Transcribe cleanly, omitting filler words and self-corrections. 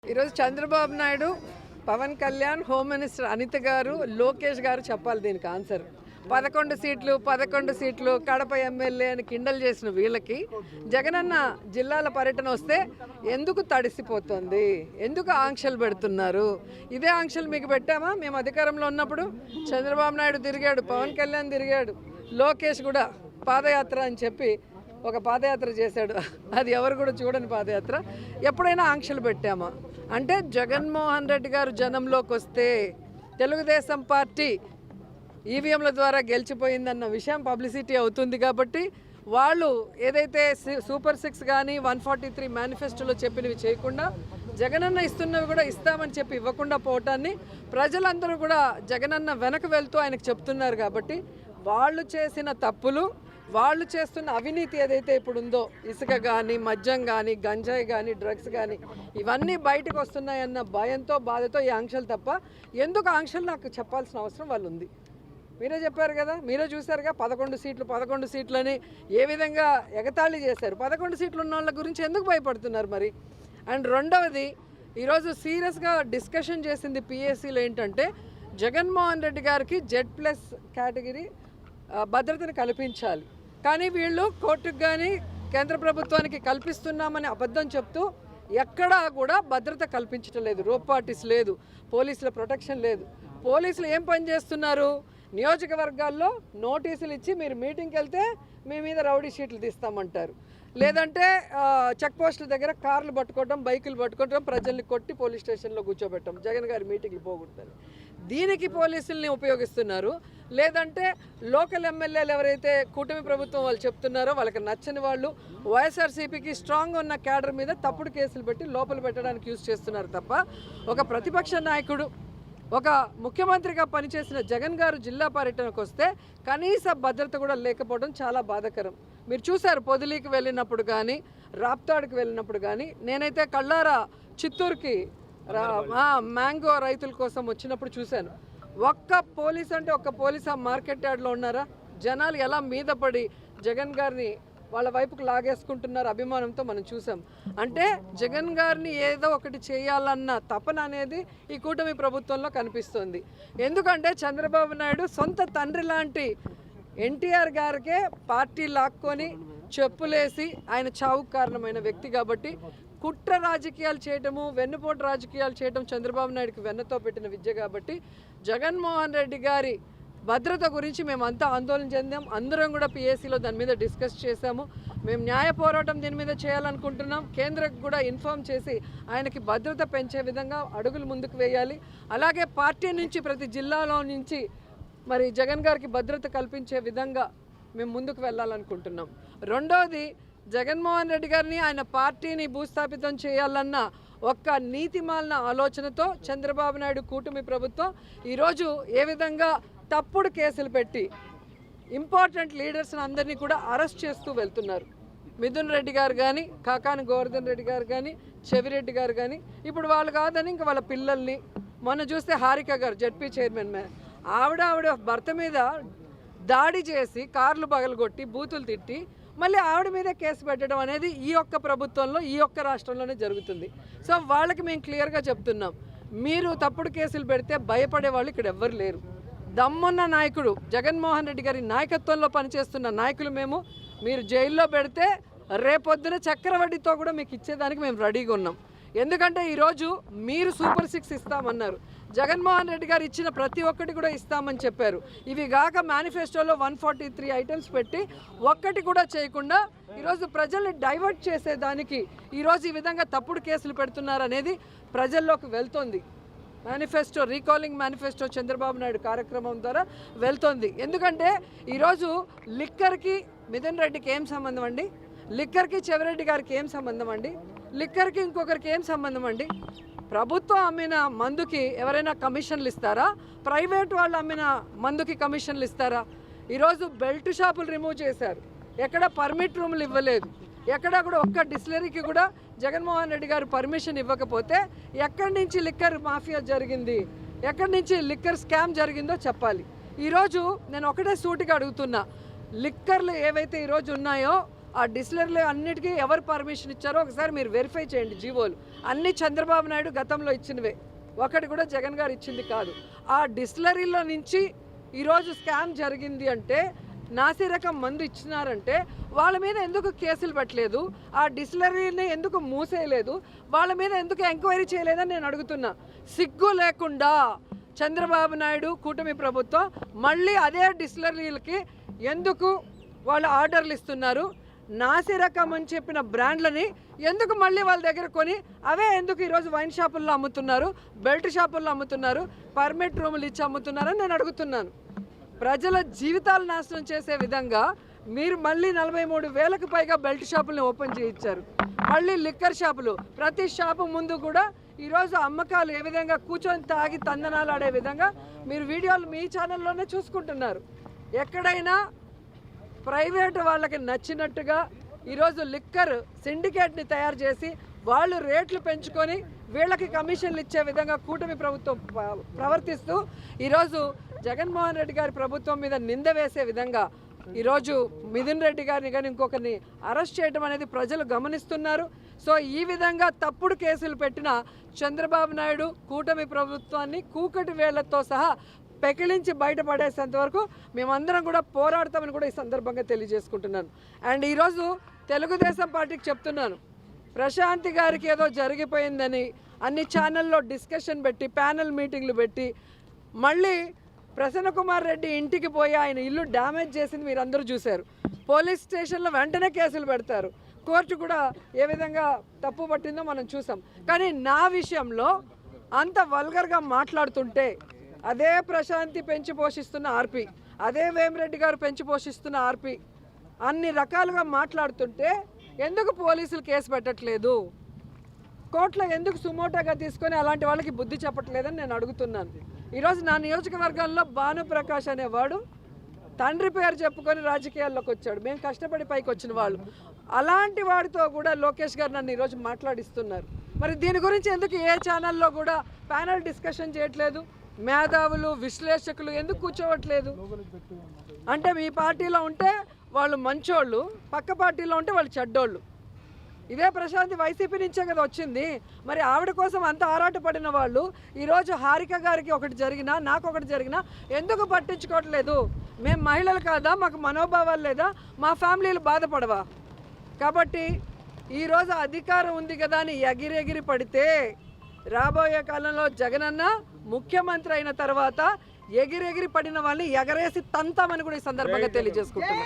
ఈరోజు Chandrababu Naidu, Pawan Kalyan, home minister Anitha గారు, లోకేష్ గారు చెప్పాలి దీనికి ఆన్సర్. 11 సీట్లు కడప ఎమ్మెల్యే అని కిండల్ చేసిన వీళ్ళకి జగనన్న జిల్లాల పర్యటన వస్తే ఎందుకు తడిసిపోతుంది, ఎందుకు ఆంక్షలు పెడుతున్నారు? ఇదే ఆంక్షలు మీకు పెట్టామా మేము అధికారంలో ఉన్నప్పుడు? చంద్రబాబు నాయుడు తిరిగాడు, పవన్ కళ్యాణ్ తిరిగాడు, లోకేష్ కూడా పాదయాత్ర అని చెప్పి ఒక పాదయాత్ర చేశాడు. అది ఎవరు కూడా చూడని పాదయాత్ర. ఎప్పుడైనా ఆంక్షలు పెట్టామా? అంటే జగన్మోహన్ రెడ్డి గారు జనంలోకి వస్తే తెలుగుదేశం పార్టీ ఈవీఎంల ద్వారా గెలిచిపోయిందన్న విషయం పబ్లిసిటీ అవుతుంది కాబట్టి వాళ్ళు ఏదైతే సూపర్ 6 కానీ 143 మేనిఫెస్టోలో చెప్పినవి చేయకుండా జగనన్న ఇస్తున్నవి కూడా ఇస్తామని చెప్పి ఇవ్వకుండా పోవటాన్ని ప్రజలందరూ కూడా జగనన్న వెనక వెళ్తూ ఆయనకు చెప్తున్నారు. కాబట్టి వాళ్ళు చేసిన తప్పులు, వాళ్ళు చేస్తున్న అవినీతి ఏదైతే ఇప్పుడు ఉందో, ఇసుక కానీ, మద్యం కానీ, గంజాయి కానీ, డ్రగ్స్ కానీ, ఇవన్నీ బయటకు వస్తున్నాయన్న భయంతో, బాధతో ఈ ఆంక్షలు తప్ప ఎందుకు ఆంక్షలు నాకు చెప్పాల్సిన అవసరం వాళ్ళు ఉంది. మీరే చెప్పారు కదా, మీరే చూశారుగా 11 సీట్లని ఏ విధంగా ఎగతాళి చేశారు. 11 సీట్లు ఉన్న వాళ్ళ గురించి ఎందుకు భయపడుతున్నారు మరి? అండ్ రెండవది, ఈరోజు సీరియస్గా డిస్కషన్ చేసింది పిఎస్సీలో ఏంటంటే జగన్మోహన్ రెడ్డి గారికి Z+ కేటగిరీ భద్రతను కల్పించాలి. కానీ వీళ్ళు కోర్టుకు కానీ కేంద్ర ప్రభుత్వానికి కల్పిస్తున్నామని అబద్ధం చెప్తూ ఎక్కడా కూడా భద్రత కల్పించడం లేదు. రోప్ పార్టీస్ లేదు, పోలీసుల ప్రొటెక్షన్ లేదు. పోలీసులు ఏం పని చేస్తున్నారు? నియోజకవర్గాల్లో నోటీసులు ఇచ్చి మీరు మీటింగ్కి వెళ్తే మీ మీద రౌడీ షీట్లు తీస్తామంటారు, లేదంటే చెక్ పోస్టుల దగ్గర కార్లు పట్టుకోవడం, బైకులు పట్టుకోవడం, ప్రజల్ని కొట్టి పోలీస్ స్టేషన్లో కూర్చోబెట్టడం, జగన్ గారి మీటింగ్లు పోగొడతారు. దీనికి పోలీసుల్ని ఉపయోగిస్తున్నారు. లేదంటే లోకల్ ఎమ్మెల్యేలు ఎవరైతే కూటమి ప్రభుత్వం వాళ్ళు చెప్తున్నారో వాళ్ళకి నచ్చని వాళ్ళు వైఎస్ఆర్సీపీకి స్ట్రాంగ్ ఉన్న క్యాడర్ మీద తప్పుడు కేసులు పెట్టి లోపల పెట్టడానికి యూజ్ చేస్తున్నారు తప్ప ఒక ప్రతిపక్ష నాయకుడు, ఒక ముఖ్యమంత్రిగా పనిచేసిన జగన్ గారు జిల్లా పర్యటనకు వస్తే కనీస భద్రత కూడా లేకపోవడం చాలా బాధాకరం. మీరు చూశారు పొదిలీకి వెళ్ళినప్పుడు కానీ, రాప్తాడుకి వెళ్ళినప్పుడు కానీ. నేనైతే కళ్ళారా చిత్తూరుకి మ్యాంగో రైతుల కోసం వచ్చినప్పుడు చూశాను. ఒక్క పోలీస్ అంటే ఒక్క పోలీస్ ఆ మార్కెట్ యార్డ్లో ఉన్నారా? జనాలు ఎలా మీద పడి జగన్ గారిని వాళ్ళ వైపుకు లాగేసుకుంటున్నారు అభిమానంతో మనం చూసాం. అంటే జగన్ గారిని ఏదో ఒకటి చేయాలన్న తపన అనేది ఈ కూటమి ప్రభుత్వంలో కనిపిస్తుంది. ఎందుకంటే చంద్రబాబు నాయుడు సొంత తండ్రి లాంటి ఎన్టీఆర్ గారికే పార్టీ లాక్కొని చెప్పులేసి ఆయన చావుకు కారణమైన వ్యక్తి కాబట్టి కుట్ర రాజకీయాలు చేయటము, వెన్నుపోటు రాజకీయాలు చేయటం చంద్రబాబు నాయుడుకి వెన్నతో పెట్టిన విద్య. కాబట్టి జగన్మోహన్ రెడ్డి గారి భద్రత గురించి మేమంతా ఆందోళన చెందాం. అందరం కూడా పిఎస్సీలో దాని మీద డిస్కస్ చేశాము. మేము న్యాయ పోరాటం దీని మీద చేయాలనుకుంటున్నాం. కేంద్రకు కూడా ఇన్ఫార్మ్ చేసి ఆయనకి భద్రత పెంచే విధంగా అడుగులు ముందుకు వేయాలి. అలాగే పార్టీ నుంచి ప్రతి జిల్లాలో నుంచి మరి జగన్ గారికి భద్రత కల్పించే విధంగా మేము ముందుకు వెళ్ళాలనుకుంటున్నాం. రెండోది, జగన్మోహన్ రెడ్డి గారిని ఆయన పార్టీని భూస్థాపితం చేయాలన్న ఒక్క నీతిమాలిన ఆలోచనతో చంద్రబాబు నాయుడు కూటమి ప్రభుత్వం ఈరోజు ఏ విధంగా తప్పుడు కేసులు పెట్టి ఇంపార్టెంట్ లీడర్స్ని అందరినీ కూడా అరెస్ట్ చేస్తూ వెళ్తున్నారు. మిథున్ రెడ్డి గారు కానీ, కాకాని గోవర్ధన్ రెడ్డి గారు కానీ, చెవిరెడ్డి గారు కానీ, ఇప్పుడు వాళ్ళు కాదని ఇంకా వాళ్ళ పిల్లల్ని, మొన్న చూస్తే హారిక గారు జడ్పీ చైర్మన్ ఆవిడ భర్త మీద దాడి చేసి కార్లు పగలగొట్టి బూతులు తిట్టి మళ్ళీ ఆవిడ మీదే కేసు పెట్టడం అనేది ఈ ఒక్క ప్రభుత్వంలో, ఈ ఒక్క రాష్ట్రంలోనే జరుగుతుంది. సో వాళ్ళకి మేము క్లియర్గా చెప్తున్నాం, మీరు తప్పుడు కేసులు పెడితే భయపడే వాళ్ళు ఇక్కడ ఎవ్వరు లేరు. దమ్మున్న నాయకుడు జగన్మోహన్ రెడ్డి గారి నాయకత్వంలో పనిచేస్తున్న నాయకులు మేము. మీరు జైల్లో పెడితే రేపొద్దున చక్రవడ్డీతో కూడా మీకు ఇచ్చేదానికి మేము రెడీగా ఉన్నాం. ఎందుకంటే ఈరోజు మీరు సూపర్ 6 ఇస్తామన్నారు, జగన్మోహన్ రెడ్డి గారు ఇచ్చిన ప్రతి ఒక్కటి కూడా ఇస్తామని చెప్పారు. ఇవి కాక మేనిఫెస్టోలో 143 ఐటమ్స్ పెట్టి ఒక్కటి కూడా చేయకుండా ఈరోజు ప్రజల్ని డైవర్ట్ చేసేదానికి ఈరోజు ఈ విధంగా తప్పుడు కేసులు పెడుతున్నారు అనేది ప్రజల్లోకి వెళ్తోంది. Manifesto, recalling manifesto Chandrababu Naidu కార్యక్రమం ద్వారా వెళ్తోంది. ఎందుకంటే ఈరోజు లిక్కర్కి మిథున్ రెడ్డికి ఏం సంబంధం అండి? లిక్కర్కి చెవిరెడ్డి గారికి ఏం సంబంధం అండి? లిక్కర్కి ఇంకొకరికి ఏం సంబంధం అండి? ప్రభుత్వం అమ్మిన మందుకి ఎవరైనా కమిషన్లు ఇస్తారా? ప్రైవేట్ వాళ్ళు అమ్మిన మందుకి కమిషన్లు ఇస్తారా? ఈరోజు బెల్ట్ షాపులు రిమూవ్ చేశారు, ఎక్కడ పర్మిట్ రూములు ఇవ్వలేదు, ఎక్కడ కూడా ఒక్క డిస్టిలరీకి కూడా జగన్మోహన్ రెడ్డి గారు పర్మిషన్ ఇవ్వకపోతే ఎక్కడి నుంచి లిక్కర్ మాఫియా జరిగింది, ఎక్కడి నుంచి లిక్కర్ స్కామ్ జరిగిందో చెప్పాలి. ఈరోజు నేను ఒకటే సూటిగా అడుగుతున్నా, లిక్కర్లు ఏవైతే ఈరోజు ఉన్నాయో ఆ డిస్టిలరీలు అన్నిటికీ ఎవరు పర్మిషన్ ఇచ్చారో ఒకసారి మీరు వెరిఫై చేయండి. జీవోలు అన్నీ చంద్రబాబు నాయుడు గతంలో ఇచ్చినవే, ఒకటి కూడా జగన్ గారు ఇచ్చింది కాదు. ఆ డిస్టిలరీలో నుంచి ఈరోజు స్కామ్ జరిగింది అంటే, నాసిరకం మందు ఇచ్చినారంటే వాళ్ళ మీద ఎందుకు కేసులు పెట్టలేదు? ఆ డిస్టిలరీని ఎందుకు మూసేయలేదు? వాళ్ళ మీద ఎందుకు ఎంక్వైరీ చేయలేదని నేను అడుగుతున్నా. సిగ్గు లేకుండా చంద్రబాబు నాయుడు కూటమి ప్రభుత్వం మళ్ళీ అదే డిస్టిలరీలకి ఎందుకు వాళ్ళు ఆర్డర్లు ఇస్తున్నారు? నాసిరకం అని చెప్పిన బ్రాండ్లని ఎందుకు మళ్ళీ వాళ్ళ దగ్గర కొని అవే ఎందుకు ఈరోజు వైన్ షాపుల్లో అమ్ముతున్నారు, బెల్ట్ షాపుల్లో అమ్ముతున్నారు, పర్మిట్ రూములు ఇచ్చి అమ్ముతున్నారని నేను అడుగుతున్నాను. ప్రజల జీవితాలు నాశనం చేసే విధంగా మీరు మళ్ళీ 43,000కు పైగా బెల్ట్ షాపులను ఓపెన్ చేయించారు. మళ్ళీ లిక్కర్ షాపులు, ప్రతి షాపు ముందు కూడా ఈరోజు అమ్మకాలు ఏ విధంగా కూర్చొని తాగి తందనాలు ఆడే విధంగా మీరు వీడియోలు మీ ఛానల్లోనే చూసుకుంటున్నారు. ఎక్కడైనా ప్రైవేట్ వాళ్ళకి నచ్చినట్టుగా ఈరోజు లిక్కర్ సిండికేట్ని తయారు చేసి వాళ్ళు రేట్లు పెంచుకొని వీళ్ళకి కమిషన్లు ఇచ్చే విధంగా కూటమి ప్రభుత్వం ప్రవర్తిస్తూ ఈరోజు జగన్మోహన్ రెడ్డి గారి ప్రభుత్వం మీద నింద వేసే విధంగా ఈరోజు మిథున్ రెడ్డి గారిని కానీ ఇంకొకరిని అరెస్ట్ చేయడం అనేది ప్రజలు గమనిస్తున్నారు. సో ఈ విధంగా తప్పుడు కేసులు పెట్టిన చంద్రబాబు నాయుడు కూటమి ప్రభుత్వాన్ని కూకటి వేళ్లతో సహా పెకిలించి బయటపడేసేంత వరకు మేమందరం కూడా పోరాడతామని కూడా ఈ సందర్భంగా తెలియజేసుకుంటున్నాను. అండ్ ఈరోజు తెలుగుదేశం పార్టీకి చెప్తున్నాను, ప్రశాంతి గారికి ఏదో జరిగిపోయిందని అన్ని ఛానల్లో డిస్కషన్ పెట్టి ప్యానెల్ మీటింగ్లు పెట్టి మళ్ళీ ప్రసన్న కుమార్ రెడ్డి ఇంటికి పోయి ఆయన ఇల్లు డ్యామేజ్ చేసింది మీరు అందరూ చూశారు. పోలీస్ స్టేషన్లో వెంటనే కేసులు పెడతారు. కోర్టు కూడా ఏ విధంగా తప్పు పట్టిందో మనం చూసాం. కానీ నా విషయంలో అంత వల్గర్గా మాట్లాడుతుంటే అదే ప్రశాంతి పెంచి పోషిస్తున్న ఆర్పి, అదే వేమిరెడ్డి గారు పెంచి పోషిస్తున్న ఆర్పి అన్ని రకాలుగా మాట్లాడుతుంటే ఎందుకు పోలీసులు కేసు పెట్టట్లేదు? కోర్టులో ఎందుకు సుమోటోగా తీసుకొని అలాంటి వాళ్ళకి బుద్ధి చెప్పట్లేదని నేను అడుగుతున్నాను. ఈరోజు నా నియోజకవర్గంలో భానుప్రకాష్ అనేవాడు తండ్రి పేరు చెప్పుకొని రాజకీయాల్లోకి వచ్చాడు. మేము కష్టపడి పైకి వచ్చిన వాళ్ళు. అలాంటి వాడితో కూడా లోకేష్ గారు నన్ను ఈరోజు మాట్లాడిస్తున్నారు. మరి దీని గురించి ఎందుకు ఏ ఛానల్లో కూడా ప్యానల్ డిస్కషన్ చేయట్లేదు? మేధావులు విశ్లేషకులు ఎందుకు కూర్చోవట్లేదు? అంటే మీ పార్టీలో ఉంటే వాళ్ళు మంచోళ్ళు, పక్క పార్టీలో ఉంటే వాళ్ళు చెడ్డోళ్ళు. ఇదే ప్రశాంతి వైసీపీ నుంచే కదా వచ్చింది. మరి ఆవిడ కోసం అంత ఆరాటపడిన వాళ్ళు ఈరోజు హారిక గారికి ఒకటి జరిగినా నాకు ఒకటి జరిగినా ఎందుకు పట్టించుకోవట్లేదు? మేము మహిళలు కాదా? మాకు మనోభావాలు లేదా? మా ఫ్యామిలీలు బాధపడవా? కాబట్టి ఈరోజు అధికారం ఉంది కదా అని ఎగిరెగిరి పడితే రాబోయే కాలంలో జగనన్న ముఖ్యమంత్రి అయిన తర్వాత ఎగిరెగిరి పడిన వాళ్ళని ఎగరేసి తంతామని కూడా ఈ సందర్భంగా తెలియజేసుకుంటున్నాం.